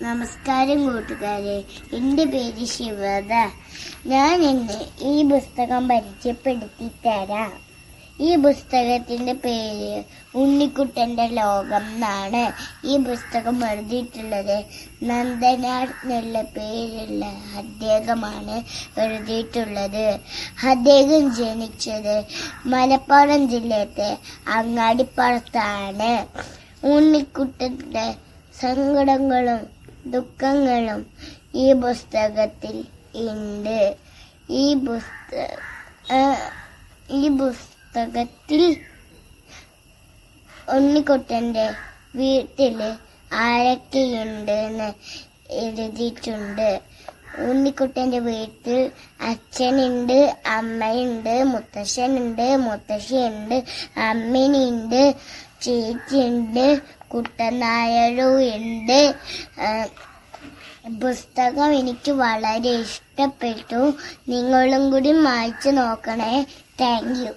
നമസ്കാരം കൂട്ടുകാരെ, എൻ്റെ പേര് ശിവദ. ഞാൻ ഇന്ന് ഈ പുസ്തകം പരിചയപ്പെടുത്തി തരാം. ഈ പുസ്തകത്തിൻ്റെ പേര് ഉണ്ണിക്കുട്ടൻ്റെ ലോകം എന്നാണ്. ഈ പുസ്തകം എഴുതിയിട്ടുള്ളത് നന്ദനാർ എന്നുള്ള പേരുള്ള അദ്ദേഹമാണ് എഴുതിയിട്ടുള്ളത്. അദ്ദേഹം ജനിച്ചത് മലപ്പുറം ജില്ലത്തെ അങ്ങാടിപ്പുറത്താണ്. ഉണ്ണിക്കുട്ടൻ്റെ സങ്കടങ്ങളും ദുഃഖങ്ങളും ഈ പുസ്തകത്തിൽ ഉണ്ട്. ഈ പുസ്തകത്തിൽ ഉണ്ണിക്കുട്ടൻ്റെ വീട്ടിൽ ആരൊക്കെയുണ്ടെന്ന് എഴുതിയിട്ടുണ്ട്. ഉണ്ണിക്കുട്ടൻ്റെ വീട്ടിൽ അച്ഛനുണ്ട്, അമ്മയുണ്ട്, മുത്തശ്ശനുണ്ട്, മുത്തശ്ശിയുണ്ട്, അമ്മിനിയുണ്ട്, ചേച്ചിയുണ്ട്, കുട്ടനായരും ഉണ്ട്. പുസ്തകം എനിക്ക് വളരെ ഇഷ്ടപ്പെട്ടു. നിങ്ങളും കൂടി വായിച്ചു നോക്കണേ. Thank you.